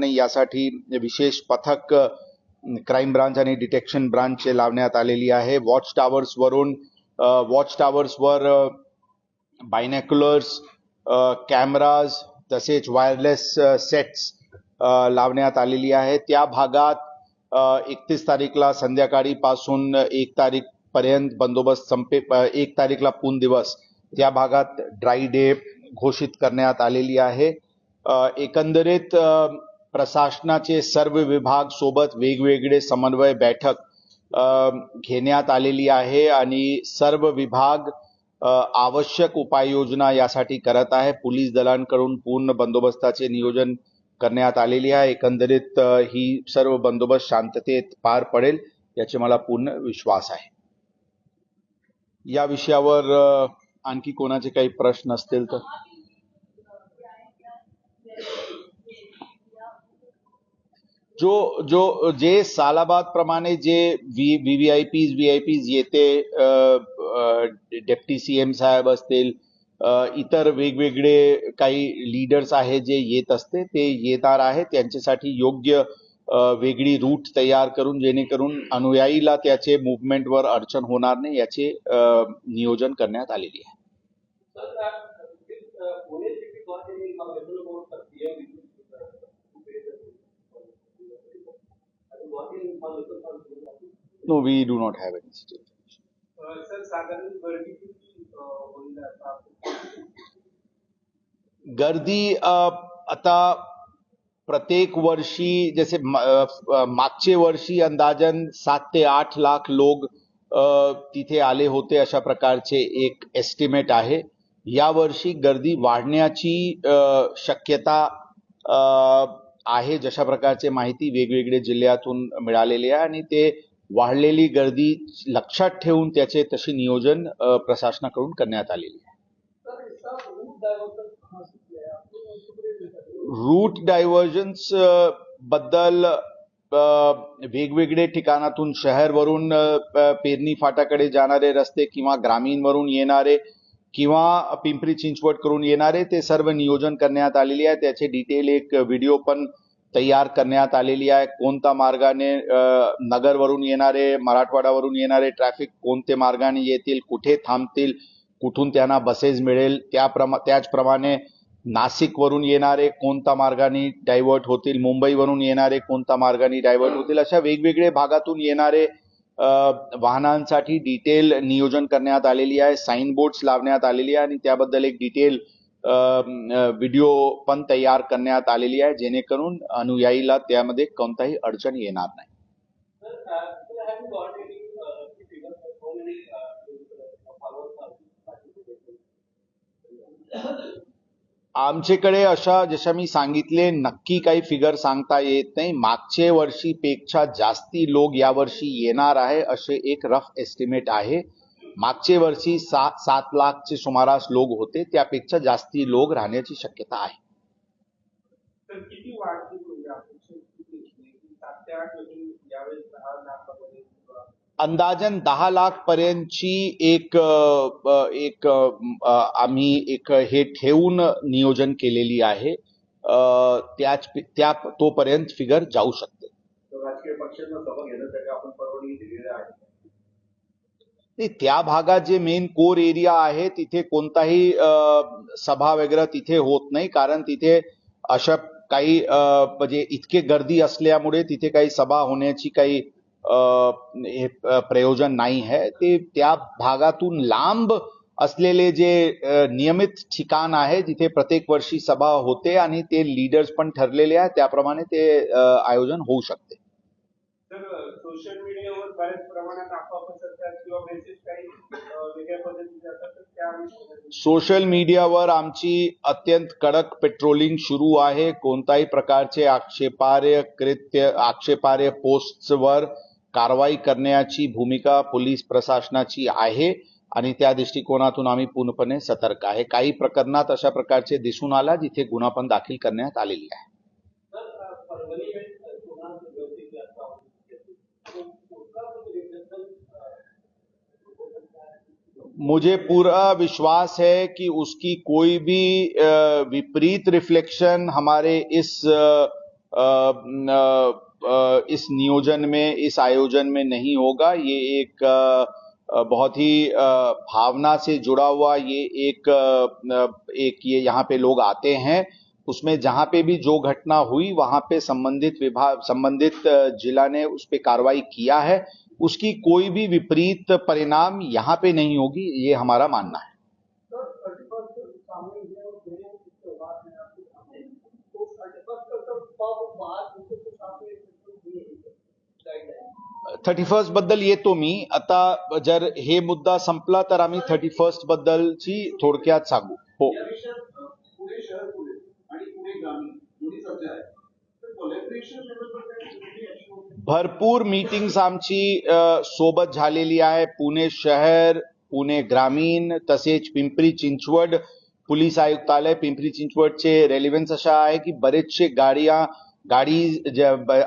नाही यासाठी विशेष पथक क्राईम ब्रांच आणि डिटेक्शन ब्रांचचे लावण्यात आलेली आहे. वॉच टावर्सवर बायनॅक्युलर्स, कॅमेराज तसेच वायरलेस सेट्स लावण्यात आलेली आहे. त्या भागात 31 तारीखला संध्याकाळी पासून 1 तारीख पर्यंत बंदोबस्त 1 तारीखला पूर्ण दिवस त्या भागात ड्राय डे घोषित करण्यात आलेली आहे. एकंदरीत प्रशासनाचे सर्व विभाग सोबत वेगवेगळे समन्वय बैठक घेण्यात आलेली आहे आणि सर्व विभाग आवश्यक उपाययोजना यासाठी करत आहे. पोलीस दलांकडून पूर्ण बंदोबस्ताचे नियोजन करण्यात आलेली आहे. एकंदरीत ही सर्व बंदोबस्त शांततेत पार पडेल याचे मला पूर्ण विश्वास आहे. या विषयावर आणखी कोणाचे काही प्रश्न असतील तर जे सालाबाद प्रमाणे जे व्हीआयपीज येते, डेप्टी सीएम साहेब असतील, इतर वेगवेगळे काही लीडर्स आहेत जे येत असते ते येणार आहे. त्यांच्यासाठी योग्य वेगळी रूट तयार करून जेणेकरून अनुयायीला त्याचे मुवमेंटवर अडचण होणार नाही याचे नियोजन करण्यात आलेली आहे. No, we do not have any situation. गर्दी आता प्रत्येक वर्षी जैसे मागचे वर्षी अंदाजन 7 ते 8 लाख लोक तिथे आले होते अशा प्रकारचे एक एस्टिमेट आहे. या वर्षी गर्दी वाढण्याची शक्यता आहे जशा प्रकारचे माहिती वेगवेगळे जिल्ह्यातून मिळालेली आहे आणि ते वाढलेली गर्दी लक्षात ठेवून त्याचे तसे नियोजन प्रशासनाकडून करण्यात आलेले आहे. रूट डायव्हर्जन्स बद्दल वेगवेगळे ठिकाणातून शहरवरून पेरणी फाटाकडे जाणारे रस्ते किंवा ग्रामीणवरून येणारे किंवा पिंपरी चिंचवड करून येणारे ते सर्व नियोजन करण्यात आलेले आहे. त्याचे डिटेल एक व्हिडिओ पण तयार करण्यात आलेली आहे. कोणत्या मार्गाने नगरवरून येणारे, मराठवाड्यावरून येणारे ट्रॅफिक कोणते मार्गाने येतील, कुठे थांबतील, कुठून त्यांना बसेस मिळेल, त्याचप्रमाणे नाशिकवरून येणारे कोणत्या मार्गाने डायव्हर्ट होतील, मुंबईवरून येणारे कोणत्या मार्गाने डायव्हर्ट होतील, अशा वेगवेगळे भागातून येणारे वाहनांसाठी डिटेल नियोजन करण्यात आलेली आहे. साइन बोर्ड्स लावण्यात आलेली आहे आणि त्याबद्दल एक डिटेल व्हिडिओ पण तयार करण्यात आलेली आहे जेणेकरून अनुयायीला त्यामध्ये कोणताही अडचण येणार नाही. आमच्याकडे अशा जशा मी सांगितले नक्की काही फिगर सांगता येत नाही. मागच्या वर्षीपेक्षा जास्ती लोक यावर्षी येणार आहे असे एक रफ एस्टिमेट आहे. मागच्या वर्षी 7 लाखचे सुमारास लोक होते, त्यापेक्षा जास्ती लोक राहण्याची शक्यता आहे. अंदाजन 10 लाख पर्यंतची एक आम्ही एक हे ठेवून नियोजन केलेली आहे. त्या तोपर्यंत फिगर जाऊ शकते. राजकीय पक्षांना सभा घेण्यासाठी आपण परवानगी दिलेली आहे. त्या भागात जे मेन कोर एरिया आहे तिथे कोणताही सभा वगैरे तिथे होत नाही, कारण तिथे अशा काही म्हणजे इतके गर्दी असल्यामुळे तिथे काही सभा होण्याची काही प्रयोजन नाही आहे. ते त्या भागातून लांब असलेले जे नियमित ठिकाण आहे जिथे प्रत्येक वर्षी सभा होते आणि ते लीडर्स पण ठरलेले आहेत त्याप्रमाणे ते आयोजन होऊ शकते. सोशल मीडियावर बऱ्याच प्रमाणात अफवा पसरतात किंवा मेसेज काही वेगळ्या पद्धतीने जातात. सोशल मीडियावर आमची अत्यंत कडक पेट्रोलिंग सुरू आहे. कोणत्याही प्रकारचे आक्षेपार्ह पोस्टवर कारवाई करण्याची भूमिका पोलीस प्रशासनाची आहे आणि त्या दृष्टिकोनातून आम्ही पूर्णपणे सतर्क आहे. काही प्रकरणात अशा प्रकारचे दिसून आला जिथे गुन्हा पण दाखल करण्यात आलेली आहे. मुझे पूरा विश्वास है कि उसकी कोई भी विपरीत रिफ्लेक्शन हमारे इस इस नियोजन में, इस आयोजन में नहीं होगा। ये एक बहुत ही भावना से जुड़ा हुआ ये एक ये यहाँ पे लोग आते हैं। उसमें जहां पे भी जो घटना हुई वहां पे संबंधित जिला ने उस पे कार्रवाई किया है। उसकी कोई भी विपरीत परिणाम यहाँ पे नहीं होगी, ये हमारा मानना है। 31st बद्दल येतो मी आता। जर हे मुद्दा संपला तर आम्ही 31st बद्दलची थोडक्यात सांगू। हो, या विषयात पुणे शहर पोलीस आणि पुणे ग्रामीण दोन्ही सज्ज आहेत, तर कोलॅबोरेशन लेवलवर काय ऍक्शन होते? भरपूर मीटिंग्स आमची सोबत झालेली आहे। पुणे शहर, पुणे ग्रामीण तसेच पिंपरी चिंचवड पोलीस आयुक्तालय। पिंपरी चिंचवडचे रेलेव्हन्स अशा आहे की बरेचसे गाडी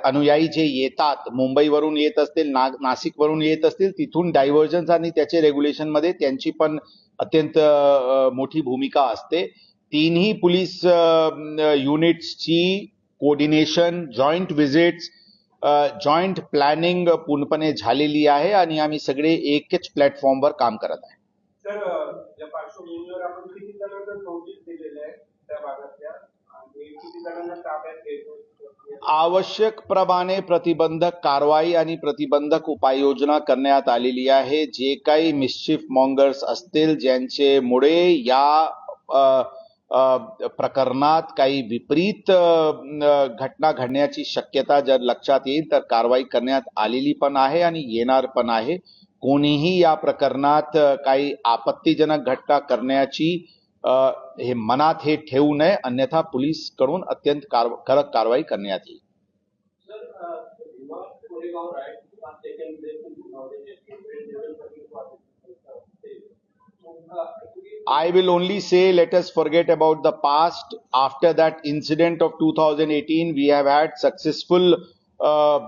अनुयायी जे येतात, मुंबईवरून येत असतील, नाशिकवरून येत असतील, तिथून डायव्हर्जन्स आणि त्याचे रेग्युलेशन मध्ये त्यांची पण अत्यंत मोठी भूमिका असते। तीनही पोलीस युनिट्सची coordination, joint visits, joint planning पूर्णपणे झालेली आहे आणि आम्ही सगळे एकच प्लॅटफॉर्मवर काम करत आहे। सर, या पार्श्वभूमीवर आपण किती जणांना नोटीस दिलेले आहे त्या भागातल्या आणि किती जणांना ताब्यात घ्यायचं? आवश्यक प्रमाणे प्रतिबंधक कारवाई आणि प्रतिबंधक उपाययोजना करण्यात आलेली आहे। जे काही मिस्चिफ मॉंगर्स असतील, ज्यांच्यामुळे या प्रकरणात काही विपरीत घटना घडण्याची शक्यता जर लक्षात येईल तर कारवाई करण्यात आलेली पण आहे आणि येणार पण आहे। कोणीही या प्रकरणात काही आपत्तीजनक घटना करण्याची हे मनात हे ठेवू नये, अन्यथा पोलीस कडून अत्यंत कडक कारवाई करण्यात येईल। I will only say, let us forget about the past. After that incident of 2018, we have had successful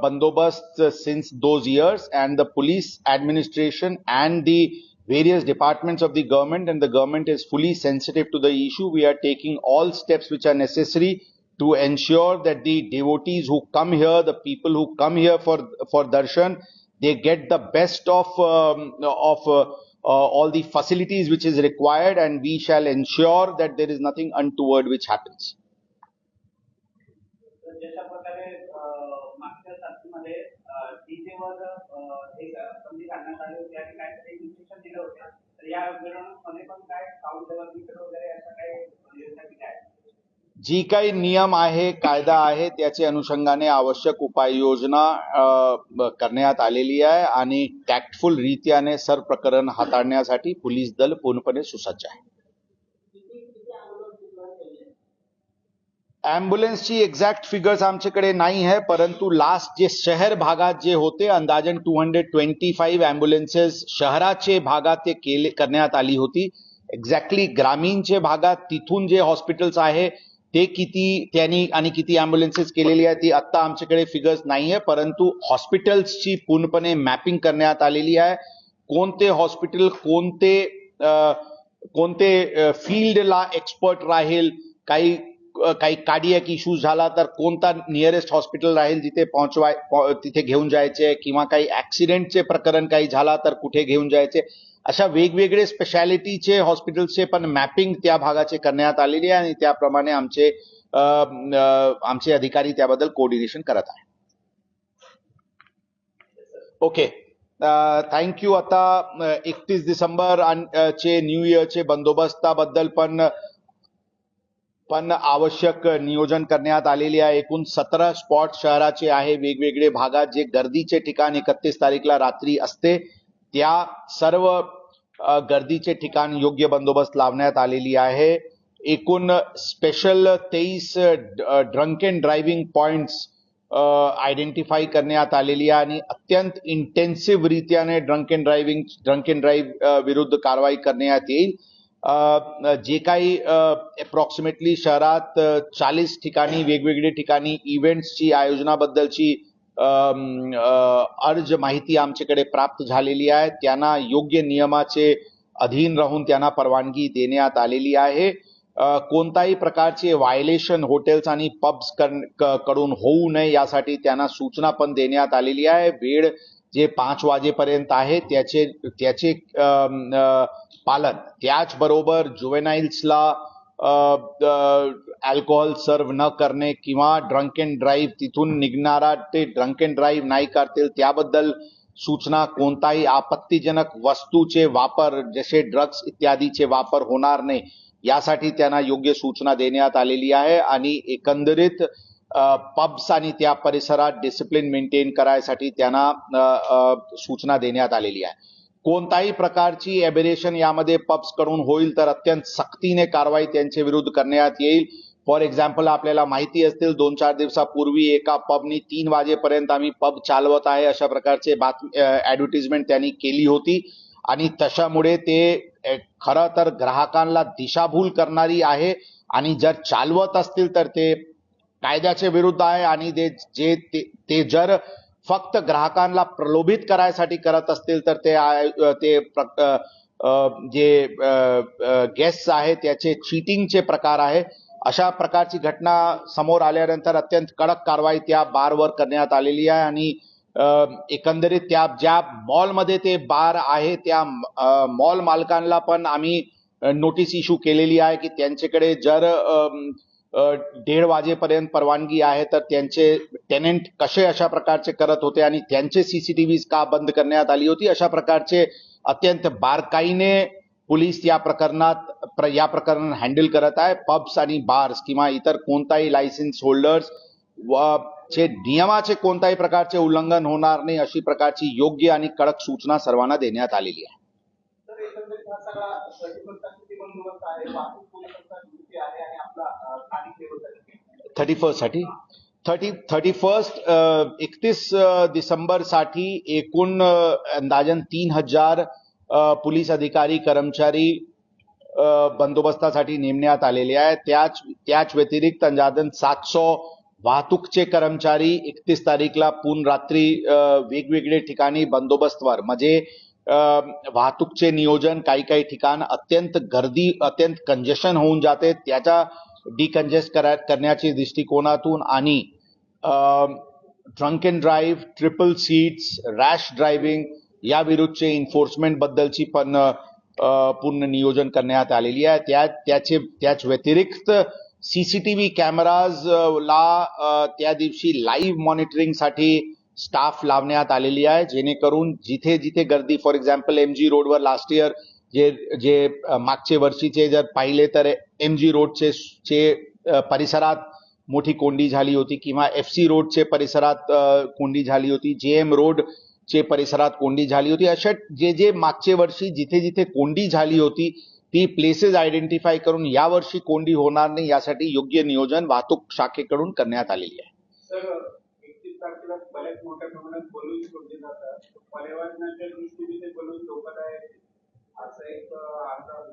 bandobast since those years, and the police administration and the various departments of the government, and the government is fully sensitive to the issue. We are taking all steps which are necessary to ensure that the devotees who come here, the people who come here for darshan, they get the best of all the facilities which is required, and we shall ensure that there is nothing untoward which happens. जशा प्रकारे मागच्या तारखेमध्ये डीजेवर एक बंदी घालण्यात आली होती आणि काहीतरी इन्स्ट्रक्शन दिलं होतं, तर या विरोधामध्ये पण काय साऊंड लेवल मीटर वगैरे अशा काही योजना दिल्या आहेत? जी काही नियम आहे, कायदा आहे, त्याच्या अनुषंगाने आवश्यक उपाययोजना करण्यात आलेली आहे आणि टॅक्टफुल रीत्याने सर्व प्रकरण हाताळण्यासाठी पोलीस दल पूर्णपणे सुसज्ज आहे। ॲम्ब्युलन्सची एक्झॅक्ट फिगर्स आमच्याकडे नाही आहे, परंतु लास्ट जे शहर भागात जे होते अंदाजन 225 ॲम्ब्युलन्सेस शहराचे भागात ते करण्यात आली होती। एक्झॅक्टली ग्रामीणचे भागात तिथून जे हॉस्पिटल्स आहे ते किती त्यांनी आणि किती ॲम्ब्युलन्सेस केलेली आहे ती आता आमच्याकडे फिगर्स नाही आहे, परंतु हॉस्पिटल्सची पूर्णपणे मॅपिंग करण्यात आलेली आहे। कोणते हॉस्पिटल कोणते फील्डला एक्सपर्ट राहील, काही कार्डियक इश्यूज झाला तर कोणता नियरेस्ट हॉस्पिटल राहील जिथे तिथे घेऊन जायचे, किंवा काही ऍक्सिडेंटचे प्रकरण काही झाला तर कुठे घेऊन जायचे, अशा वेगवेगळे स्पेशालिटीचे हॉस्पिटल्सचे पण मॅपिंग त्या भागाचे करण्यात आलेली आहे आणि त्याप्रमाणे आमचे अधिकारी त्याबद्दल कोऑर्डिनेशन करत आहे। Okay, thank you. आता 31 डिसेंबर चे न्यू इयरचे बंदोबस्ताबद्दल पण आवश्यक नियोजन करण्यात आलेले आहे। एकूण 17 स्पॉट शहराचे आहे वेगवेगळे भागात, जे गर्दीचे ठिकाण 31 तारीखला रात्री असते त्या सर्व गर्दीचे ठिकाण योग्य बंदोबस्त लावण्यात आलेली आहे। एकूण special 23 drunk and driving points identify करण्यात आलेली आहे आणि अत्यंत इंटेन्सिव्ह रीत्याने ड्रंक अँड ड्राईव्ह विरुद्ध कारवाई करण्यात येईल। जे काही अप्रॉक्सिमेटली शहरात 40 ठिकाणी वेगवेगळे ठिकाणी इव्हेंट्सची आयोजनाबद्दलची अर्ज माहिती आमच्याकडे प्राप्त झालेली आहे। त्यांना योग्य नियमाचे अधीन राहून त्यांना परवानगी देण्यात आलेली आहे। कोणताही प्रकारचे व्हायलेशन हॉटेल्स आणि पब्स कडून होऊ नये यासाठी त्यांना सूचना पण देण्यात आलेली आहे. वेळ जे 5 वाजेपर्यंत आहे त्याचे पालन, त्याचबरोबर जुवेनाइल्सला अल्कोहोल सर्व न करणे किंवा ड्रंक अँड ड्राईव्ह तिथून निघणारा ते ड्रंक अँड ड्राईव्ह नाही करतील त्याबद्दल सूचना, कोणताही आपत्तीजनक वस्तूचे वापर जसे ड्रग्ज इत्यादीचे वापर होणार नाही यासाठी त्यांना योग्य सूचना देण्यात आलेली आहे. आणि एकंदरीत पब्स आणि त्या परिसरात डिसिप्लिन मेंटेन करायसाठी त्यांना सूचना देण्यात आलेली आहे. कोणताही प्रकारची एबेरेशन यामध्ये पब्स कडून होईल तर अत्यंत सक्तीने कारवाई त्यांच्या विरुद्ध करण्यात येईल. फॉर एक्झाम्पल आपल्याला माहिती असतील 2-4 दिवसापूर्वी एका पबनी 3 वाजेपर्यंत आम्ही पब चालवत आहे अशा प्रकारचे ऍडव्हर्टिजमेंट त्यांनी केली होती आणि तशामुळे ते खरं तर ग्राहकांना दिशाभूल करणारी आहे आणि जर चालवत असतील तर ते कायद्याच्या विरुद्ध आहे आणि ते जर फक्त ग्राहकांना प्रलोभित करायसाठी करत असतील तर ते जे गेस्ट आहे त्याचे चीटिंगचे प्रकार आहे. अशा प्रकारची घटना समोर आल्यानंतर अत्यंत कडक कारवाई त्या बारवर करण्यात आलेली आहे आणि एकंदरीत त्या ज्या मॉलमध्ये ते बार आहे त्या मॉल मालकांना पण आम्ही नोटीस इश्यू केलेली आहे की त्यांच्याकडे जर 1:30 वाजेपर्यंत परवानगी आहे तर त्यांचे टेनेंट कसे अशा प्रकारचे करत होते आणि त्यांचे सीसीटीव्ही का बंद करण्यात आली होती. अशा प्रकारचे अत्यंत बारकाईने पोलीस या प्रकरण हँडल करत आहे. पब्स आणि बार्स किंवा इतर कोणताही लायसन्स होल्डर्स चे नियमाचे कोणत्याही प्रकारचे उल्लंघन होणार नाही अशी प्रकारची योग्य आणि कडक सूचना सर्वांना देण्यात आलेली आहे. तर एकंदरीत हा सगळा 31st किती बंदोबस्त आहे, वाहतूक पोलिसांचा ड्युटी आहे आणि आपला स्थानिक लेवलचा 31st साठी 31st 31 डिसेंबर साठी एकूण अंदाजन 3000 पोलीस अधिकारी कर्मचारी बंदोबस्तासाठी नेमण्यात आलेले आहेत. त्याच व्यतिरिक्त अंदाजन 700 वाहतूकचे कर्मचारी 31 तारीखला पूर्ण रात्री वेगवेगळे ठिकाणी बंदोबस्तवर म्हणजे वाहतूकचे नियोजन काही ठिकाण अत्यंत कंजेशन होऊन जाते त्याच्या डिकंजेस्ट करण्याच्या दृष्टिकोनातून आणि drunk and drive, triple seats, rash driving या विरुद्धचे इन्फोर्समेंट बद्दलची पण पूर्ण नियोजन करण्यात आलेली आहे. त्याच व्यतिरिक्त सीसीटीव्ही कॅमेराज ला त्या दिवशी लाईव्ह मॉनिटरिंगसाठी स्टाफ लावण्यात आलेली आहे जेणेकरून जिथे गर्दी फॉर एक्झाम्पल एमजी रोडवर लास्ट इयर जे मागचे वर्षीचे जर पाहिले तर एमजी रोडचे परिसरात मोठी कोंडी झाली होती किंवा एफसी रोडचे परिसरात कोंडी झाली होती, जेएम रोडचे परिसरात कोंडी झाली होती. अशा जे मागचे वर्षी जिथे कोंडी झाली होती ती प्लेसेस आयडेंटिफाय करून यावर्षी कोंडी होणार नाही यासाठी योग्य नियोजन वाहतूक शाखेकडून करण्यात आलेली आहे. सर 31 तारखेला बऱ्याच मोठ्या प्रमाणात बलून सोडले जातात, पर्यावरणाच्या दृष्टीने ते बलून धोकादायक आहे असं एक अंदाज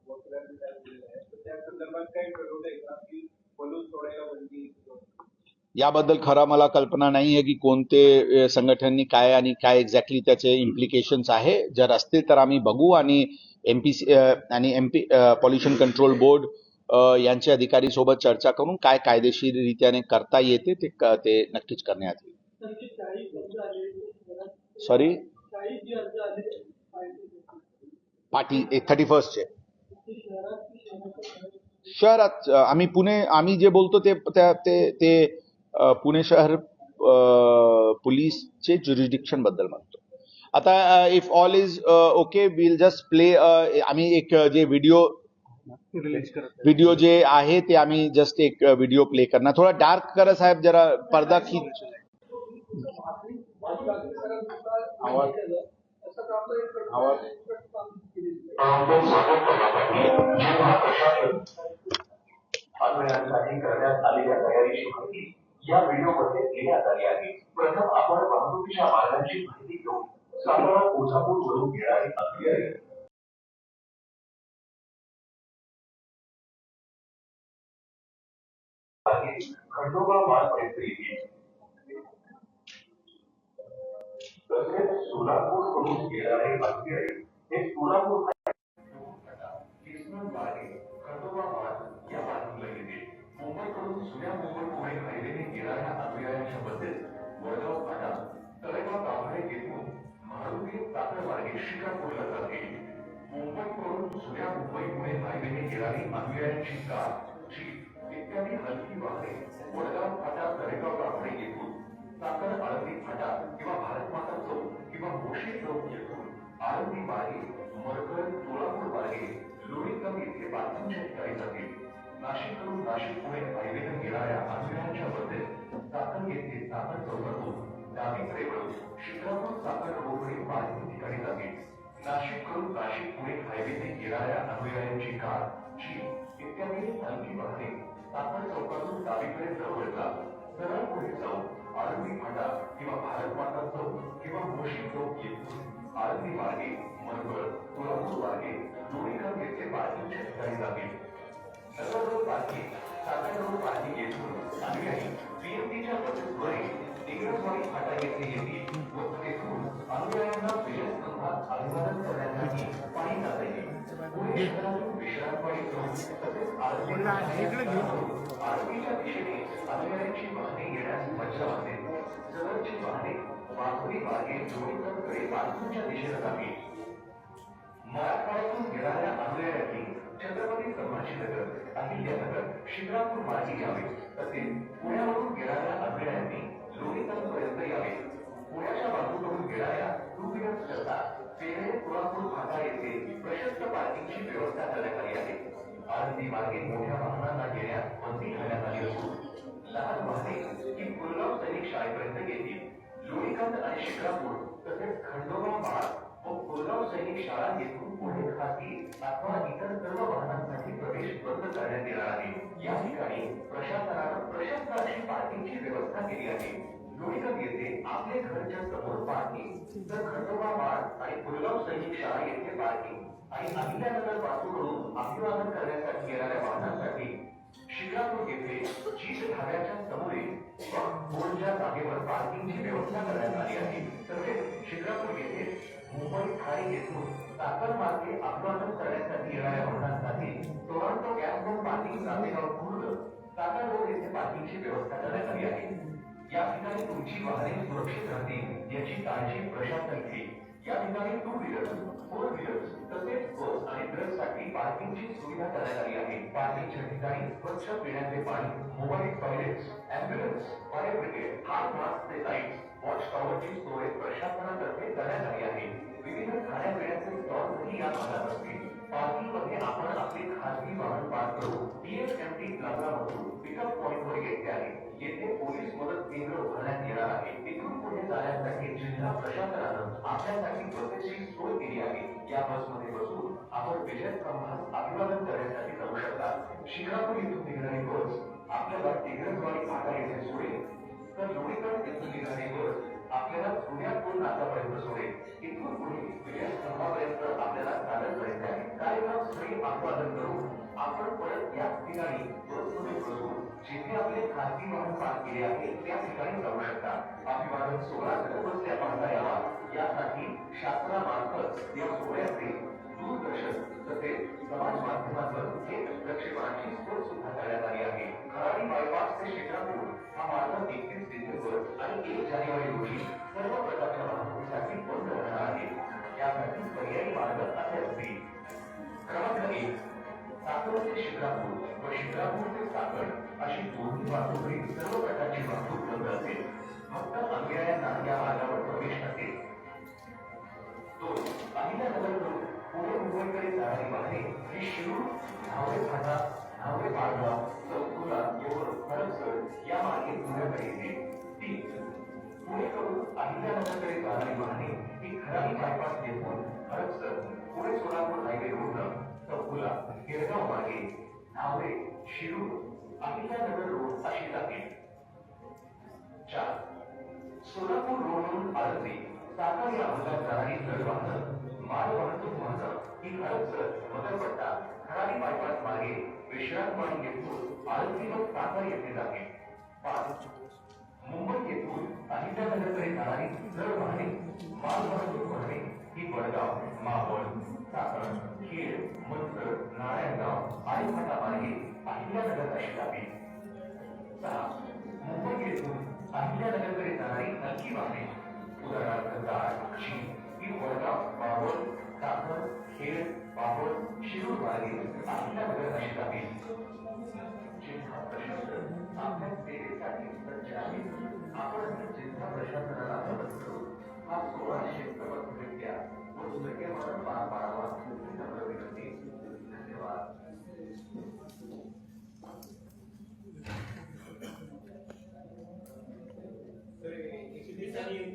वकिलांनी तयार केलेला आहे. तर त्या संदर्भात काय ठरवलंय का की बलून सोडायला बंदी? याबद्दल खरं मला कल्पना नाही आहे की कोणते संघटनांनी काय आणि काय एक्झॅक्टली त्याचे इम्प्लिकेशन्स आहे. जर असतील तर आम्ही बघू आणि एमपी आणि पॉल्युशन कंट्रोल बोर्ड यांचे अधिकारी सोबत चर्चा करून काय कायदेशीर रीत्याने करता येते ते नक्कीच करण्यात येईल. सॉरी पाठी 31st चे शहरात आम्ही जे बोलतो ते पुणे शहर पोलीसचे ज्युरिडिक्शन बद्दल म्हणतो. आता if all is okay will just play आम्ही एक जे व्हिडिओ जे आहे ते आम्ही जस्ट एक व्हिडिओ प्ले करणार. थोडा डार्क करा साहेब, जरा पडदा खींच. साठी करण्यात आलेल्या तयारीची माहिती या व्हिडिओमध्ये देण्यात आली आहे. प्रथम आपण वाहतुकीच्या मार्गांची माहिती घेऊ. सातारा कोल्हापूर वरून येणारी अखेर खंडोबा मार्गपर्यंत येईल. तसेच सोलापूर वरून येणारे अखेर हे सोलापूर पार्किंगच्या ठिकाणी जातील. नाशिककडून नाशिक पुणे हायवेने येणाऱ्या अनुयायांच्या बसेस चाकण येथे चाकण चौकातून डावीकडे वळून शिक्रापूर चाकण रोडवरील पार्किंग ठिकाणी जातील. नाशिककडून नाशिक पुणे हायवेने येणाऱ्या अनुयायांची कार, जीप इत्यादी हलकी वाहने चाकण चौकातून डावीकडे वळता सरळ पुढे जाऊन आळंदी फाटा किंवा भारत माता चौक किंवा मोशी चौक येथून आळंदी मार्गे मनगळ कोल्हापूर मार्गे लोणीकर येथे पार्किंगच्या ठिकाणी जातील. Nagar road parking, Chakan road parking येथून अनुयायी पीएमपीच्या बसेसद्वारे इंग्रजवाडी फाटा येथे येतील व तेथून अनुयायांना विजयस्तंभात अभिवादन करण्यासाठी पायी जाता येईल. पुणे शहरातून विश्रांतवाडी चौक तसेच आळंदीच्या दिशेने अनुयायांची वाहने येण्यास मज्जा असेल. जवळची वाहने वाघोली मार्गे लोणीकरकडे पार्किंगच्या दिशेने जातील. मराठवाड्यातून येणाऱ्या अनुयायांनी छत्रपती संभाजीनगर, अहिल्यानगर, शिक्रापूर मार्गे यावे. तसेच पुण्यावरून येणाऱ्या अनुयायांनी लोणीकरपर्यंत यावे. पुण्याच्या बाजूकडून येणाऱ्या टू व्हीलर्स करता पेरे कोल्हापूर फाटा येथे प्रशस्त पार्किंगची व्यवस्था करण्यात आली आहे. आळंदी मार्गे मोठ्या वाहनांना येण्यास बंदी घालण्यात आली असून लहान वाहने ही पुलगाव सैनिक शाळेपर्यंत येतील. लोणीकर आणि शिक्रापूर तसेच खंडोबा मार्ग व पुलगाव सैनिक शाळा येथून पुढे खासगी अथवा इतर सर्व वाहनांसाठी प्रवेश बंद करण्यात येणार आहे. या ठिकाणी प्रशासनानं प्रशस्त अशी पार्किंगची व्यवस्था केली आहे. लोणीकर येथे आपले घरच्या समोर पार्किंग, तर खंडोबा मार्ग आणि पुलगाव सैनिक शाळा येथे पार्किंग आणि अहिल्यानगर बाजूकडून अभिवादन करण्यासाठी येणाऱ्या वाहनांसाठी शिक्रापूर येथे जीत ढाब्याच्या समोरील रोडच्या जागेवर पार्किंगची व्यवस्था करण्यात आली आहे. तसेच शिक्रापूर येथे मुंबई ठाणे येथून चाकण मार्गे अभिवादन करण्यासाठी येणाऱ्या वाहनांसाठी Toronto gas board parking Namegaon Khurd Chakan road येथे पार्किंगची व्यवस्था करण्यात आली आहे. या ठिकाणी तुमची वाहने सुरक्षित राहतील याची काळजी प्रशासन घेईल. या ठिकाणी टू व्हीलर्स, फोर व्हीलर्स तसेच बस आणि ट्रकसाठी पार्किंगची सुविधा करण्यात आली आहे. पार्किंगच्या ठिकाणी स्वच्छ पिण्याचे पाणी, mobile toilets, ambulance, fire brigade, हात मास्कचे लाईट्स, वॉच टॉवरची सोय प्रशासनातर्फे करण्यात आली आहे. विविध खाण्यापिण्याचे स्टॉल्सही या भागात असतील. पार्किंगमध्ये आपण आपले खासगी वाहन पार्क करून PFMT प्लाझामधून पिकअप पॉइंटवर येथे आहे. येथे पोलीस मदत केंद्र उभारण्यात येणार आहे. इथून पुढे जाण्यासाठी जिल्हा प्रशासनानं आपल्यासाठी बसेसची सोय केली आहे. या बसमध्ये बसून आपण विजयस्तंभात अभिवादन करण्यासाठी जाऊ शकता. शिक्रापूर येथून निघणारी बस आपल्याला इंग्रजवाडी फाटा येथे सोडेल, तर लोणीकर येथून निघणारी बस आपल्याला जुन्या टोल नाक्यापर्यंत सोडेल. इथून पुढे विजयस्तंभापर्यंत आपल्याला चालत जायचे आहे. कार्यक्रम स्थळी अभिवादन करून आपण परत याच ठिकाणी बसमध्ये बसून जिथे आपले खासगी वाहन पार्क केले आहे त्या ठिकाणी जाऊ शकता. अभिवादन सोहळा घरबसल्या पाहता यावा यासाठी शासनामार्फत या सोहळ्याचे दूरदर्शन तसेच समाज माध्यमांवर थेट प्रक्षेपणाची सोय सुद्धा करण्यात आली आहे. खराडी बायपास ते शिक्रापूर हा मार्ग 31 डिसेंबर आणि 1 जानेवारी रोजी सर्व प्रकारच्या वाहतुकीसाठी बंद राहणार आहे. यासाठी पर्यायी मार्ग असे असतील. क्रमांक 1, चाकण ते शिक्रापूर व शिक्रापूर ते चाकण अशी दोन्ही वाहतुकीवरील सर्व प्रकारची वाहतूक बंद असेल. फक्त अनुयायांना या मार्गावर प्रवेश नसेल. 2, अहिल्यानगरकडून पुणे मुंबईकडे जाणारी वाहने ही शिरूर, न्हावे फाटा, न्हावे माळगाव, चौकुला, येवळ, हडपसर या मार्गे पुण्याकडे येतील. 3, पुणेकडून अहिल्यानगरकडे जाणारी वाहने ही खराडी बायपास येथून हडपसर, पुणे सोलापूर हायवे रोडनं चौकुला, गिरगाव मार्गे न्हावे, शिरूर, अहिल्यानगर रोड अशी जातील. 4, सोलापूर रोडवरून आळंदी, चाकण या भागात जाणारी जड वाहनं, माल वाहतूक वाहनं ही हडपसर, मदरपट्टा, खराडी बायपास मार्गे विश्रांतवाडी येथून आळंदी व चाकण येथे जातील. 5, मुंबई येथून अहिल्यानगरकडे जाणारी जड वाहने, माल वाहतूक वाहने ही वडगाव, मावळ, चाकण, खेड, मंचर, नारायणगाव आणि फाटा मार्गे अहिल्यानगर अशी जातील. 6, मुंबई येथून अहिल्यानगरकडे जाणारी हलकी वाहने उदाहरणार्थ दाट, शीत ही वडगाव, मावळ, चाकण, खेड, बाभळ, शिरूर मार्गे अहिल्यानगर अशी जातील. जिल्हा प्रशासन आपल्या सेवेसाठी सज्ज आहे. आपण जिल्हा प्रशासनाला मदत करू हा सोहळा शिस्तबद्धरित्या व सुसंगतपणे पार पाडावा ही नम्र विनंती. धन्यवाद.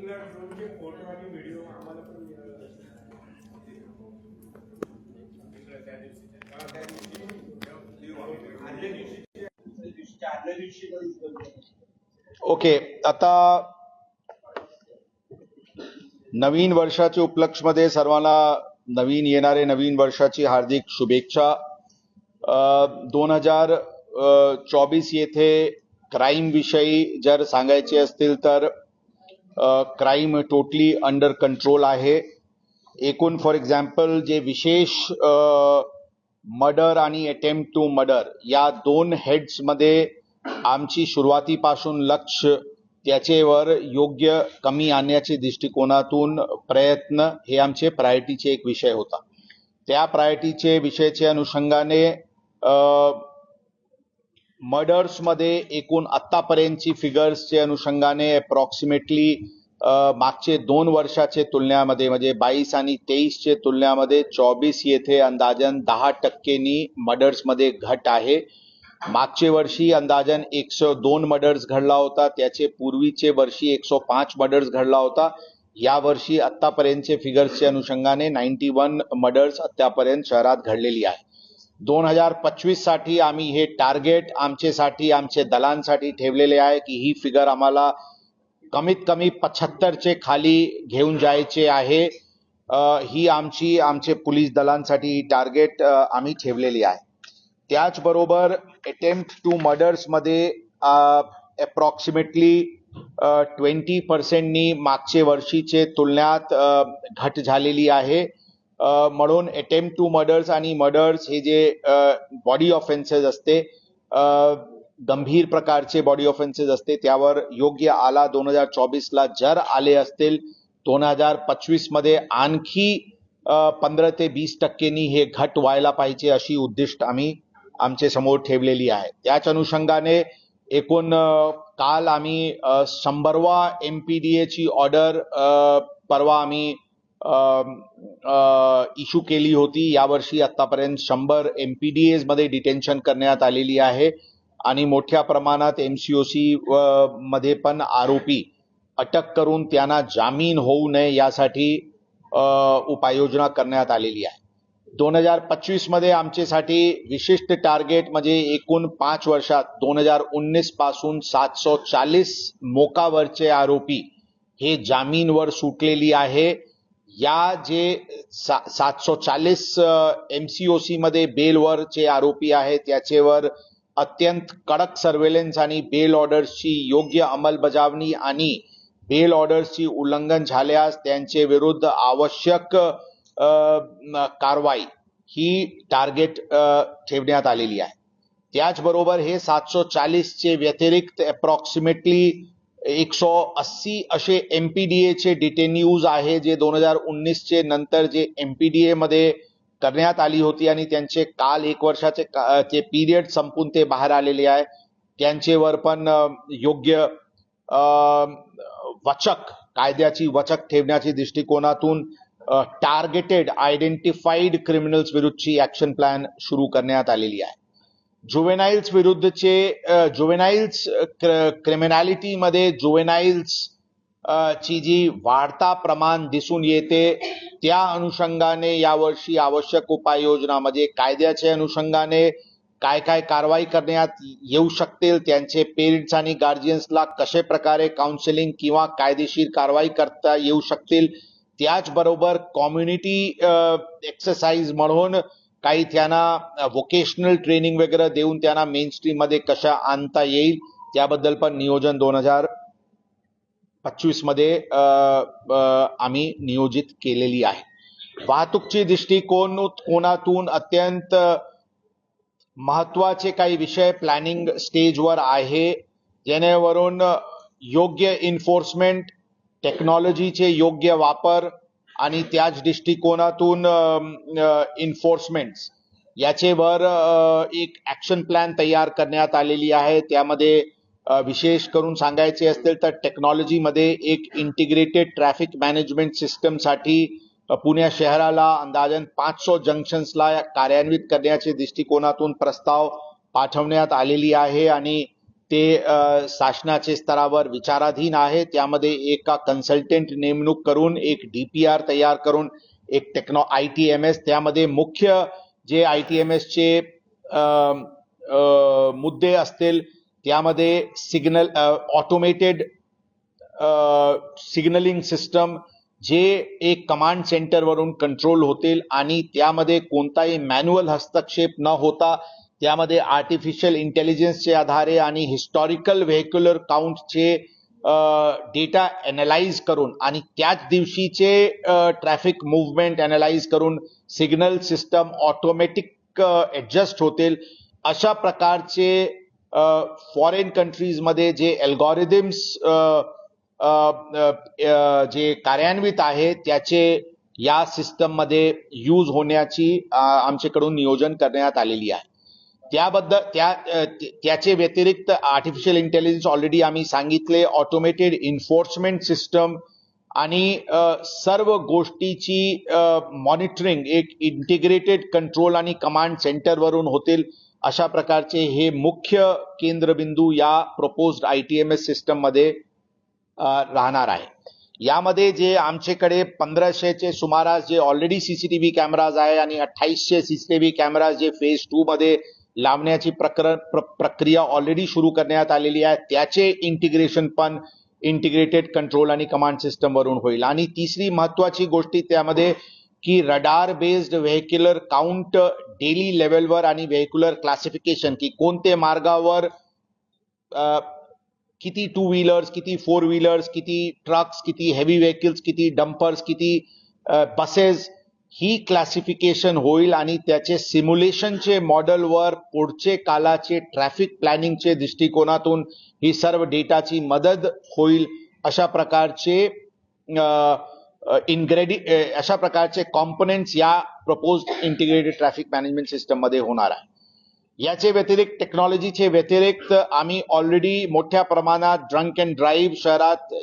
शूटिंगला ड्रोनचे फोटो आणि व्हिडिओ आम्हाला पण मिळाले. आदल्या दिवशी ओके, आता नवीन वर्षाच्या उपलक्षमध्ये सर्वांना नवीन वर्षाची हार्दिक शुभेच्छा. 2024 येथे क्राईम विषयी जर सांगायचे असतील तर क्राईम टोटली अंडर कंट्रोल आहे. एकूण फॉर एक्झाम्पल जे विशेष मर्डर आणि अटेम्प्ट टू मर्डर या 2 हेड्समध्ये आमची सुरुवातीपासून लक्ष त्याचेवर योग्य कमी आणण्याच्या दृष्टिकोनातून प्रयत्न हे आमचे प्रायोरिटीचे एक विषय होता. त्या प्रायोरिटीचे विषयाच्या अनुषंगाने मर्डर्समध्ये एकूण आत्तापर्यंतची फिगर्सच्या अनुषंगाने अप्रॉक्सिमेटली मागचे 2 वर्षाचे तुलनेमध्ये म्हणजे 22 आणि 23चे तुलनेमध्ये 24 येथे अंदाजन 10% मर्डर्समध्ये घट आहे. मागचे वर्षी अंदाजन 102 मर्डर्स घडला होता, त्याचे पूर्वीचे वर्षी 105 मर्डर्स घडला होता. या वर्षी आत्तापर्यंतचे फिगर्सच्या अनुषंगाने 91 मर्डर्स आत्तापर्यंत शहरात घडलेली आहे. 2025 साठी आम्ही हे टार्गेट आमचेसाठी आमचे दलांसाठी ठेवलेले आहे की ही फिगर आम्हाला कमीत कमी 75चे खाली घेऊन जायचे आहे. ही आमचे पोलीस दलांसाठी ही टार्गेट आम्ही ठेवलेली आहे. त्याचबरोबर अटेम्प्ट टू मर्डर्स मध्ये अप्रॉक्सिमेटली 20% मागचे वर्षीचे तुलनेत घट झालेली आहे. म्हणून अटेम्प्ट टू मर्डर्स आणि मर्डर्स हे जे बॉडी ऑफेन्सेस असते, गंभीर प्रकारचे बॉडी ऑफेन्सेस असते, त्यावर योग्य आला 2024 ला जर आले असतील 2025 मध्ये आणखी 15 ते 20% हे घट व्हायला पाहिजे अशी उद्दिष्ट आम्ही आमचे समोर ठेवलेली आहे. त्याच अनुषंगाने एकूण काल आम्ही 100वा MPDA ची ऑर्डर परवा आम्ही इश्यू केली होती. यावर्षी आतापर्यंत 100 MPDAs मध्ये डिटेन्शन करण्यात आलेली आहे आणि मोठ्या प्रमाणात MCOC मध्ये पण आरोपी अटक करून त्यांना जामीन होऊ नये यासाठी उपाययोजना करण्यात आलेली आहे. 2025 मध्ये आमच्यासाठी विशिष्ट टार्गेट म्हणजे एकूण 5 वर्षात 2019 पासून 740 मोकावरचे आरोपी हे जामीनवर सुटलेली आहे. या जे 740 MCOC मध्ये बेलवरचे आरोपी आहेत त्याचेवर अत्यंत कडक सर्वेलन्स आणि बेल ऑर्डर्सची योग्य अंमलबजावणी आणि बेल ऑर्डर्सची उल्लंघन झाल्यास त्यांचे विरुद्ध आवश्यक कारवाई ही टार्गेट ठेवण्यात आलेली आहे. त्याचबरोबर हे 740 चे व्यतिरिक्त अप्रॉक्सिमेटली 180 असे MPDA चे डिटेन्यूज आहे जे 2019 चे नंतर जे MPDA मध्ये करण्यात आली होती आणि त्यांचे काल 1 वर्षाचे ते पिरियड संपून ते बाहेर आलेले आहे. त्यांचेवर पण योग्य वचक कायद्याची वचक ठेवण्याच्या दृष्टिकोनातून टार्गेटेड आयडेंटिफाईड क्रिमिनल्स विरुद्धची ऍक्शन प्लॅन सुरू करण्यात आलेली आहे. जुवेनाइल्स विरुद्धचे जुवेनाइल्स क्रिमिनॅलिटी मध्ये जुवेनाइल्स ची जी वाढता प्रमाण दिसून येते त्या अनुषंगाने यावर्षी आवश्यक उपाययोजना म्हणजे कायद्याच्या अनुषंगाने काय काय कारवाई करण्यात येऊ शकतील, त्यांचे पेरेंट्स आणि गार्जियन्सला कशा प्रकारे काउन्सिलिंग किंवा कायदेशीर कारवाई करता येऊ शकतील, त्याचबरोबर कम्युनिटी एक्सरसाइज म्हणून काही त्यांना वोकेशनल ट्रेनिंग वगैरे देऊन त्यांना मेन स्ट्रीम मध्ये कशा आणता येईल त्याबद्दल पण नियोजन 2025 मध्ये आम्ही नियोजित केलेली आहे. वाहतूकची दृष्टिकोनातून अत्यंत महत्वाचे काही विषय प्लॅनिंग स्टेजवर आहे, जेणेवरून योग्य एन्फोर्समेंट, टेक्नॉलॉजीचे योग्य वापर आणि त्याच दृष्टिकोनातून एन्फोर्समेंट्स याचेवर एक ऍक्शन प्लॅन तयार करण्यात आलेली आहे. त्यामध्ये विशेष करून सांगायचे असतील तर टेक्नॉलॉजीमध्ये एक इंटिग्रेटेड ट्रॅफिक मॅनेजमेंट सिस्टमसाठी पुणे शहराला अंदाजन 500 जंक्शन्सला कार्यान्वित करण्याच्या दृष्टिकोनातून प्रस्ताव पाठवण्यात आलेली आहे आणि ते शासनाचे स्तरावर विचाराधीन आहे. त्यामध्ये एका कन्सल्टंट नेमणूक करून एक डीपीआर तयार करून एक ITMS, त्यामध्ये मुख्य जे ITMS चे मुद्दे असतील त्यामध्ये ऑटोमेटेड सिग्नलिंग सिस्टम जे एक कमांड सेंटरवरून कंट्रोल होतील आणि त्यामध्ये कोणताही मॅन्युअल हस्तक्षेप न होता त्यामध्ये आर्टिफिशियल इंटेलिजन्सचे आधारे आणि हिस्टॉरिकल व्हेक्युलर काउंटचे डेटा अनालाइज करून आणि त्याच दिवशीचे ट्रॅफिक मूव्हमेंट अनालाइज करून सिग्नल सिस्टम ऑटोमॅटिक ऍडजस्ट होतील. अशा प्रकारचे फॉरेन कंट्रीजमध्ये जे अल्गोरिदम्स जे कार्यान्वित आहे त्याचे या सिस्टममध्ये यूज होण्याची आमच्याकडून नियोजन करण्यात आलेली आहे. त्याचे व्यतिरिक्त आर्टिफिशियल इंटेलिजन्स ऑलरेडी आम्ही सांगितले, ऑटोमेटेड इन्फोर्समेंट सिस्टम आणि सर्व गोष्टीची मॉनिटरिंग एक इंटिग्रेटेड कंट्रोल आणि कमांड सेंटरवरून होतील. अशा प्रकारचे हे मुख्य केंद्रबिंदू या प्रपोज्ड ITMS सिस्टम मध्ये राहणार आहे. यामध्ये जे आमच्याकडे 1500चे सुमारास जे ऑलरेडी सीसीटीव्ही कॅमेराज आहे आणि 2800 सीसीटीव्ही कॅमेराज जे फेज 2 मध्ये लावण्याची प्रक्रिया ऑलरेडी सुरू करण्यात आलेली आहे, त्याचे इंटिग्रेशन पण इंटिग्रेटेड कंट्रोल आणि कमांड सिस्टम वरून होईल. आणि तिसरी महत्वाची गोष्टी त्यामध्ये की रडार बेस्ड व्हेक्युलर काउंट डेली लेवलवर आणि व्हेक्युलर क्लासिफिकेशन की कोणते मार्गावर किती 2 व्हीलर्स, किती 4 व्हीलर्स, किती ट्रक्स, किती हेवी व्हेकल्स, किती डंपर्स, किती बसेस, ही क्लासिफिकेशन होईल आणि त्याचे सिम्युलेशनचे मॉडेलवर पुढचे कालाचे ट्रॅफिक प्लॅनिंगचे दृष्टिकोनातून ही सर्व डेटाची मदत होईल. अशा प्रकारचे कॉम्पोनेंट्स या proposed integrated traffic management system मध्ये होणार आहे. याचे व्यतिरिक्त टेक्नॉलॉजीचे व्यतिरिक्त आम्ही ऑलरेडी मोठ्या प्रमाणात ड्रंक अँड ड्राईव्ह शहरात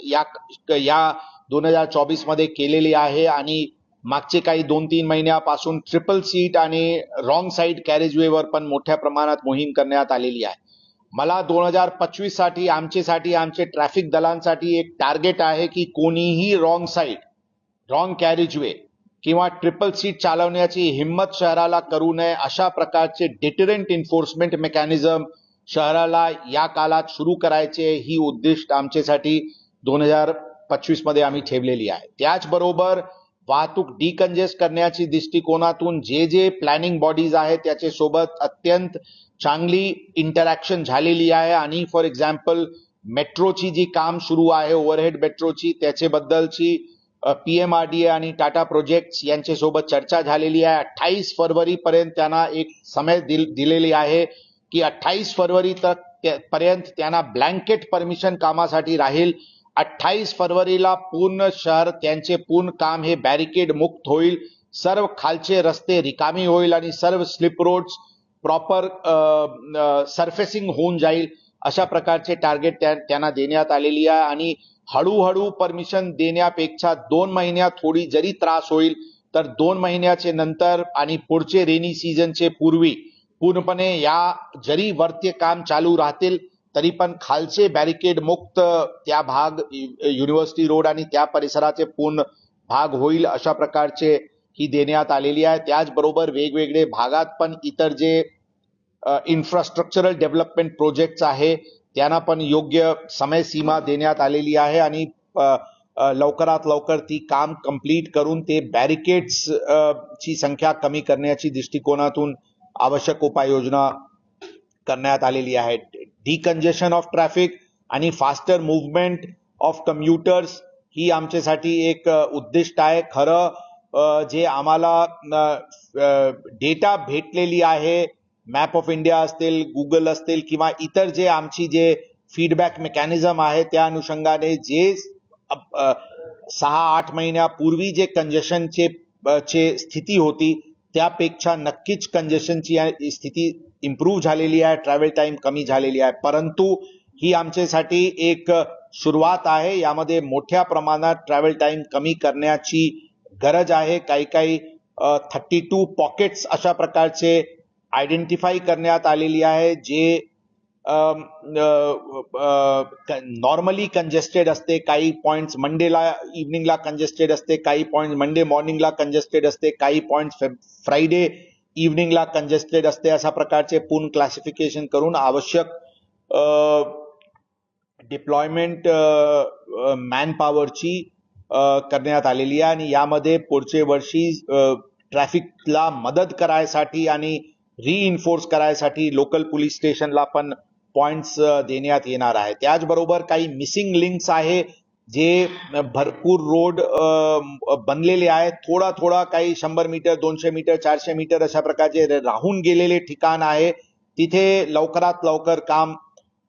या 2024 मध्ये केलेली आहे आणि मागचे काही 2-3 महिन्यापासून ट्रिपल सीट आणि रॉंग साईड कॅरेजवेवर पण मोठ्या प्रमाणात मोहीम करण्यात आलेली आहे. मला 2025 साठी आमचे ट्रॅफिक दलांसाठी एक टार्गेट आहे की कोणीही रॉंग साईड, रॉंग कॅरेजवे किंवा ट्रिपल सीट चालवण्याची हिम्मत शहराला करू नये. अशा प्रकारचे डिटरंट एन्फोर्समेंट मेकॅनिझम शहराला या काळात सुरू करायचे ही उद्दिष्ट आमच्यासाठी 2025 मध्ये आम्ही ठेवलेली आहे. त्याचबरोबर वाहतूक डिकंजेस्ट करण्याची दृष्टिकोनातून जे प्लॅनिंग बॉडीज आहेत त्याच्या सोबत अत्यंत चांगली इंटरॅक्शन झालेली आहे आणि फॉर एक्झाम्पल मेट्रोची जी काम सुरू आहे ओव्हरहेड मेट्रोची त्याच्याबद्दलची PMRDA आणि टाटा प्रोजेक्ट्स यांच्यासोबत चर्चा झालेली आहे. 28 फरवरी पर्यंत त्यांना एक समय दिलेली आहे की 28 फरवरी पर्यंत त्यांना ब्लँकेट परमिशन कामासाठी राहील. 28 फरवरीला पूर्ण शहर त्यांचे पूर्ण काम हे बॅरिकेड मुक्त होईल. सर्व खालचे रस्ते रिकामी होईल आणि सर्व स्लिप रोड्स प्रॉपर सरफेसिंग होऊन जाईल. अशा प्रकारचे टार्गेट त्यांना देण्यात आलेली आहे आणि हळूहळू परमिशन देण्यापेक्षा 2 महिन्यात थोडी जरी त्रास होईल तर 2 महिन्याचे नंतर आणि पुढचे रेनी सीझनचे पूर्वी पूर्णपणे या जरी वरती काम चालू राहतील तरी पण खालचे बॅरिकेड मुक्त त्या भाग युनिव्हर्सिटी रोड आणि त्या परिसराचे पूर्ण भाग होईल. अशा प्रकारचे ही देण्यात आलेली आहे. त्याचबरोबर वेगवेगळे भागात पण इतर जे इन्फ्रास्ट्रक्चरल डेव्हलपमेंट प्रोजेक्ट्स आहे त्यांना पण योग्य समय सीमा देण्यात आलेली आहे आणि लवकरात लवकर ती काम कंप्लीट करून ते बॅरिकेड्स ची संख्या कमी करण्याची दृष्टिकोनातून आवश्यक उपाययोजना करण्यात आलेली आहे. डिकंजेशन ऑफ ट्रॅफिक आणि फास्टर मूव्हमेंट ऑफ कम्युटर्स ही आमच्यासाठी एक उद्दिष्ट आहे. खरं जे आम्हाला डेटा भेटलेली आहे मॅप ऑफ इंडिया असतील, गुगल असतील किंवा इतर जे आमची जे फीडबॅक मेकॅनिझम आहे त्या अनुषंगाने जे 6-8 महिन्यापूर्वी जे कंजेशनचे स्थिती होती त्यापेक्षा नक्कीच कंजेशनची स्थिती इम्प्रूव्ह झालेली आहे, ट्रॅव्हल टाइम कमी झालेली आहे. परंतु ही आमच्यासाठी एक सुरुवात आहे. यामध्ये मोठ्या प्रमाणात ट्रॅव्हल टाइम कमी करण्याची गरज आहे. काही 32 पॉकेट्स अशा प्रकारचे आयडेंटिफाई करण्यात आलेली आहे जे नॉर्मली कंजेस्टेड असते, काही पॉइंट्स मंडेला इव्हनिंगला कंजेस्टेड असते, काही पॉइंट्स मंडे मॉर्निंगला कंजेस्टेड असते, काही पॉइंट्स फ्रायडे इव्हनिंगला कंजेस्टेड असते. अशा प्रकारचे पूर्ण क्लासिफिकेशन करून आवश्यक डिप्लॉयमेंट मॅन पॉवरची करण्यात आलेली आहे आणि यामध्ये पुढचे वर्षी ट्रॅफिकला मदत करायसाठी आणि रिइन्फोर्स करायसाठी लोकल पोलीस स्टेशनला पण पॉइंट्स देण्यात येणार आहे. त्याचबरोबर काही मिसिंग लिंक्स आहे जे भरपूर रोड बनलेले आहेत, थोडा थोडा काही 100 मीटर 200 मीटर 400 मीटर अशा प्रकारचे राहून गेलेले ठिकाण आहे, तिथे लवकरात लवकर काम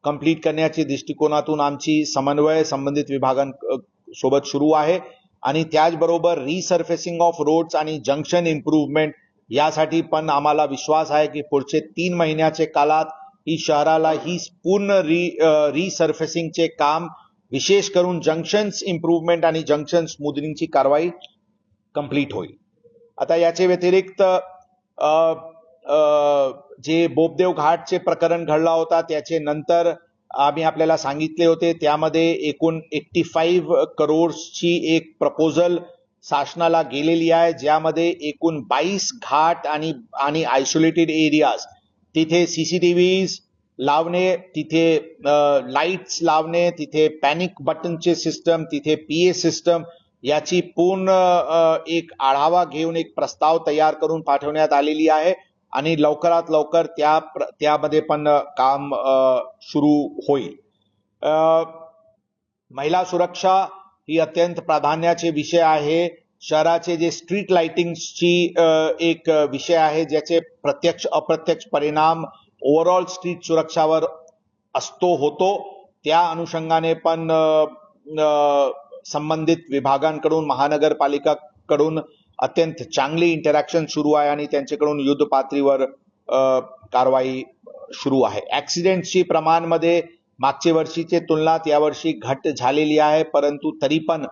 कंप्लीट करण्याच्या दृष्टिकोनातून आमची समन्वय संबंधित विभागांसोबत सुरू आहे आणि त्याचबरोबर रिसर्फेसिंग ऑफ रोड्स आणि जंक्शन इम्प्रूव्हमेंट यासाठी पण आम्हाला विश्वास आहे की पुढचे 3 महिन्याचे काळात ही शहराला ही पूर्ण रिसर्फेसिंगचे काम विशेष करून जंक्शन्स इम्प्रूव्हमेंट आणि जंक्शन स्मूथनिंगची कारवाई कंप्लीट होईल. आता याचे व्यतिरिक्त जे बोपदेव घाटचे प्रकरण घडला होता त्याचे नंतर आम्ही आपल्याला सांगितले होते, त्यामध्ये एकूण 85 करोडची एक प्रपोजल शासनाला गेलेली आहे, ज्यामध्ये एकूण 22 घाट आणि आयसोलेटेड एरियाज तिथे सीसीटीव्हीज लावणे, तिथे लाईट्स लावणे, तिथे पॅनिक बटनचे सिस्टम, तिथे पीए सिस्टम याची पूर्ण एक आढावा घेऊन एक प्रस्ताव तयार करून पाठवण्यात आलेली आहे आणि लवकरात लवकर त्यामध्ये पण काम सुरू होईल. महिला सुरक्षा ही अत्यंत प्राधान्याचे विषय आहे. शहराचे जे स्ट्रीट लाइटिंगची एक विषय आहे, ज्याचे प्रत्यक्ष अप्रत्यक्ष परिणाम ओव्हरऑल स्ट्रीट सुरक्षावर होतो. त्या अनुषंगाने पण संबंधित विभागांकडून महानगरपालिकाकडून अत्यंत चांगली इंटरॅक्शन सुरू आहे आणि त्यांच्याकडून युद्ध पातळीवर कारवाई सुरू आहे. ऍक्सिडेंटची प्रमाणमध्ये मागच्या वर्षीचे तुलनात यावर्षी घट झालेली आहे, परंतु तरी पण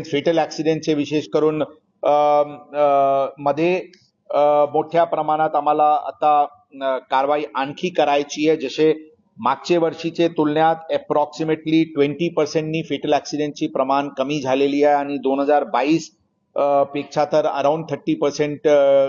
फेटल ऍक्सिडेंटचे विशेष करून मध्ये मोठ्या प्रमाणात आम्हाला आता कारवाई आणखी करायची आहे. जसे मागच्या वर्षीचे तुलनात अप्रॉक्सिमेटली 20% फेटल ऍक्सिडेंटची प्रमाण कमी झालेली आहे आणि 2022 पेक्षा तर अराउंड 30%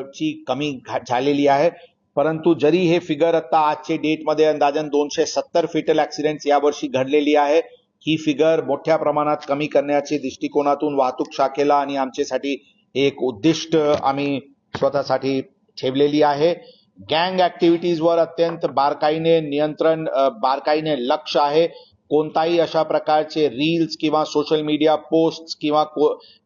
ची कमी झालेली आहे. परंतु जरी हे फिगर आता आजचे डेटमध्ये अंदाजन 270 फेटल ऍक्सिडेंट्स यावर्षी घडलेली आहे, ही फिगर मोठ्या प्रमाणात कमी करण्याच्या दृष्टिकोनातून वाहतूक शाखेला आणि आमच्यासाठी एक उद्दिष्ट आम्ही स्वतःसाठी ठेवलेली आहे. गँग ऍक्टिव्हिटीजवर अत्यंत बारकाईने लक्ष आहे. कोणताही अशा प्रकारचे रील्स किंवा सोशल मीडिया पोस्ट किंवा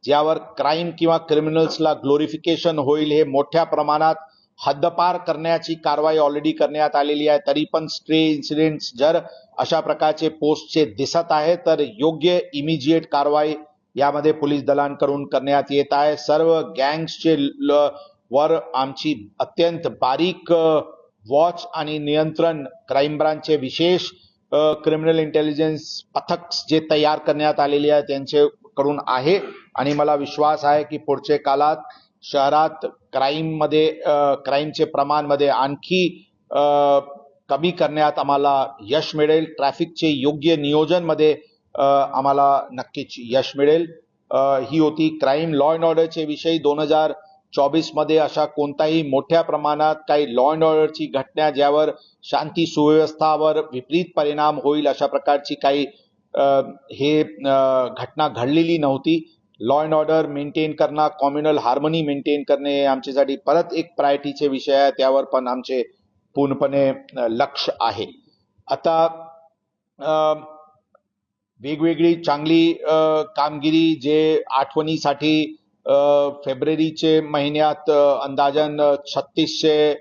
ज्यावर क्राईम किंवा क्रिमिनल्सला ग्लोरिफिकेशन होईल, हे मोठ्या प्रमाणात हद्दपार करण्याची कारवाई ऑलरेडी करण्यात आलेली आहे. तरी पण स्ट्रे इन्सिडेंट्स जर अशा प्रकारचे पोस्टचे दिसत आहे तर योग्य इमिजिएट कारवाई यामध्ये पोलीस दलांकडून करण्यात येत आहे. सर्व गँग्सचे वर आमची अत्यंत बारीक वॉच आणि नियंत्रण क्राईम ब्रांचचे विशेष क्रिमिनल इंटेलिजन्स पथक जे तयार करण्यात आलेले आहे त्यांच्याकडून आहे आणि मला विश्वास आहे की पुढच्या काळात शहरात क्राईमचे प्रमाणमध्ये आणखी कमी करण्यात आम्हाला यश मिळेल. ट्रॅफिकचे योग्य नियोजनमध्ये आम्हाला नक्कीच यश मिळेल. ही होती क्राईम लॉ अँड ऑर्डरचे विषयी. 2024 मध्ये अशा कोणताही मोठ्या प्रमाणात काही लॉ अँड ऑर्डरची घटना ज्यावर शांती सुव्यवस्थावर विपरीत परिणाम होईल अशा प्रकारची काही घटना घडलेली नव्हती. लॉ अँड ऑर्डर मेंटेन करणं, कॉम्युनल हार्मनी मेंटेन करणे हे आमच्यासाठी परत एक प्रायोरिटीचे विषय आहे. त्यावर पण आमचे पूर्णपणे लक्ष आहे. आता वेगवेगळी चांगली कामगिरी जे आठवणीसाठी फेब्रुवारीचे महिन्यात अंदाजन 3600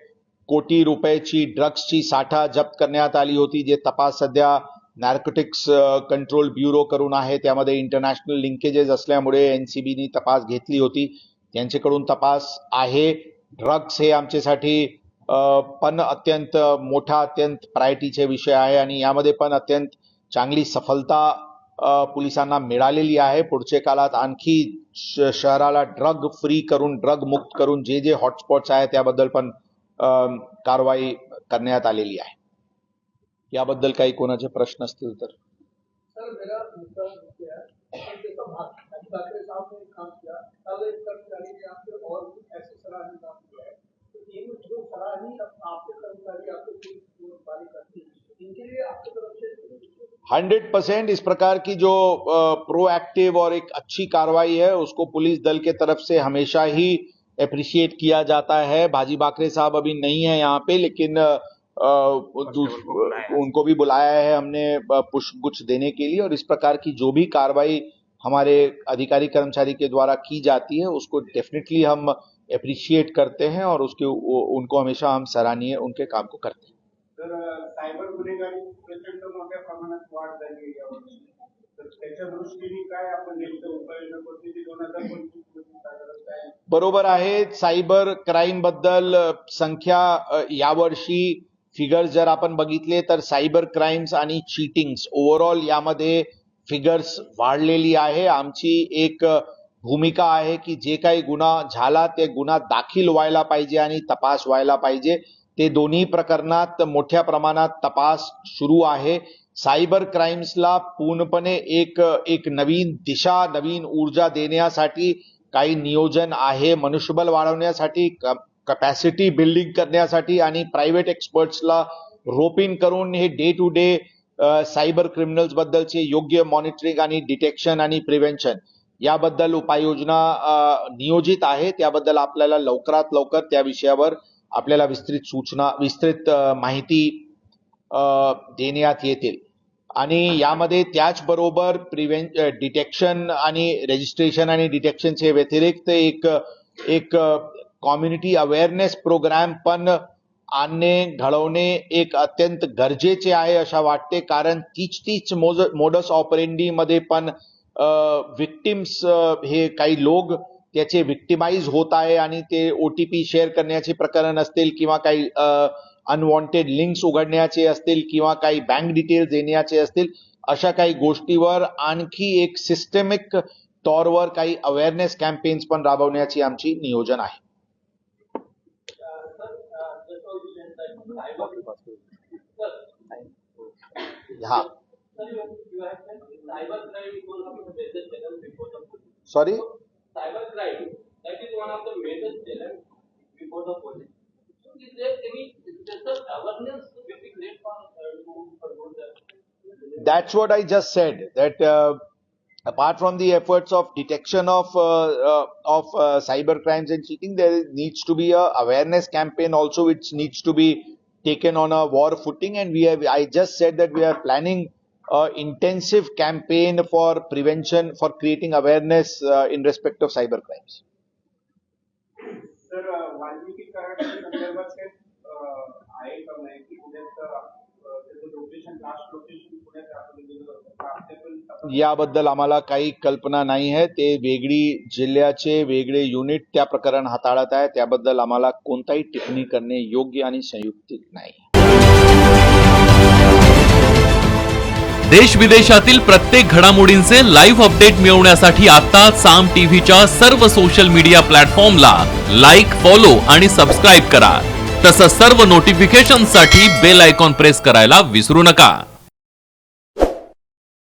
कोटी रुपयाची ड्रग्सची साठा जप्त करण्यात आली होती, जे तपास सध्या नार्कोटिक्स कंट्रोल ब्युरो करून आहे. त्यामध्ये इंटरनॅशनल लिंकेजेस असल्यामुळे एनसीबीनी तपास घेतली होती, त्यांच्याकडून तपास आहे. ड्रग्स हे आमच्यासाठी पण अत्यंत मोठा अत्यंत प्रायोरिटीचे विषय आहे आणि यामध्ये पण अत्यंत चांगली सफलता पोलिसांना मिळालेली आहे. पुढच्या काळात आणखी शहराला ड्रग फ्री करून ड्रग मुक्त करून जे हॉटस्पॉट्स आहेत त्याबद्दल पण कारवाई करण्यात आलेली आहे. याबद्दल काही कोणाचे प्रश्न असतील तर. सर मेरा मुद्दा क्या है कि जैसा भाजी ठाकरे साहब ने काम किया, कल एक कर्मचारी ने आपसे और कुछ ऐसे सराहनीय काम किया है, तो ये जो सराहनीय आपके कर्मचारी आपको बारी करती है, इनके लिए आपकी तरफ से 100% इस प्रकार की जो प्रोएक्टिव और एक अच्छी कार्रवाई है उसको पुलिस दल के तरफ से हमेशा ही अप्रिशिएट किया जाता है. भाजी बाकरे साहब अभी नहीं है यहाँ पे, लेकिन उनको भी बुलाया है हमने पुष्पगुच्छ देने के लिए. और इस प्रकार की जो भी कार्रवाई हमारे अधिकारी कर्मचारी के द्वारा की जाती है उसको डेफिनेटली हम अप्रिशिएट करते हैं और उनको हमेशा हम सराहनीय उनके काम को करते हैं. तर सायबर गुन्हेगारी प्रचंड मोठ्या प्रमाणात वाढ झाली आहे यावर्षी. तर त्याच्या दृष्टीने काय आपण नेमकं उपाययोजना करतो की 2025 साधारण काय बरोबर आहे. सायबर क्राईम बद्दल संख्या यावर्षी फिगर्स जर आपण बघितले तर सायबर क्राईम्स आणि चीटिंग्स ओव्हरऑल यामध्ये फिगर्स वाढलेली आहे. आमची एक भूमिका आहे की जे काही गुन्हा झाला ते गुन्हा दाखल व्हायला पाहिजे आणि तपास व्हायला पाहिजे. ते दोन्ही प्रकरणात मोठ्या प्रमाणात तपास सुरू आहे. सायबर क्राईम्सला पूर्णपणे एक नवीन दिशा, नवीन ऊर्जा देण्यासाठी काही नियोजन आहे. मनुष्यबळ वाढवण्यासाठी, कॅपॅसिटी बिल्डिंग करण्यासाठी आणि प्रायव्हेट एक्सपर्ट्सला रोप इन करून हे day to day cyber criminals बद्दलचे योग्य मॉनिटरिंग आणि डिटेक्शन आणि प्रिव्हेन्शन याबद्दल उपाययोजना नियोजित आहे. त्याबद्दल आपल्याला लवकरात लवकर त्या विषयावर आपल्याला विस्तृत माहिती देण्यात येतील. आणि यामध्ये त्याचबरोबर डिटेक्शन आणि रजिस्ट्रेशन आणि डिटेक्शनचे व्यतिरिक्त एक कम्युनिटी अवेअरनेस प्रोग्राम पण आणणे, घडवणे एक अत्यंत गरजेचे आहे अशा वाटते. कारण तीच मोडस ऑपरेंडी मध्ये पण विक्टिम्स हे काही लोक त्याचे विक्टिमाइज होत आहे आणि ते OTP शेअर करण्याचे प्रकरण असतील किंवा काही अनवॉन्टेड लिंक्स उघडण्याचे असतील किंवा काही बँक डिटेल्स देण्याचे असतील, अशा काही गोष्टीवर आणखी एक सिस्टमिक तौरवर काही अवेअरनेस कॅम्पेन्स पण राबवण्याची आमची नियोजन आहे. हा sorry cyber crime, that is one of the major challenges before the police. So is there any special awareness which is great for that? That's what I just said, that apart from the efforts of detection of cyber crimes and cheating, there needs to be a awareness campaign also which needs to be taken on a war footing. And I just said that we are planning intensive campaign for prevention, for creating awareness in respect of cyber crimes. तर वाल्मिकी कराडच्या संदर्भात काय आहे का नाही की पुण्यात त्याचं लोकेशन, लास्ट लोकेशन पुण्यात दाखवलं गेलं होतं, आपल्या पण याबद्दल आम्हाला काही कल्पना नाही आहे. ते वेगळी जिल्ह्याचे वेगळे युनिट त्या प्रकरण हाताळत आहे. त्याबद्दल आम्हाला कोणताही टिप्पणी करणे योग्य आणि संयुक्तिक नाही. देश विदेशातील प्रत्येक घडामोडींचे लाईव्ह अपडेट मिळवण्यासाठी आता साम टीव्हीच्या सर्व सोशल मीडिया प्लॅटफॉर्मला लाईक, फॉलो आणि सबस्क्राईब करा. तसंच सर्व नोटिफिकेशनसाठी बेल आयकॉन प्रेस करायला विसरू नका.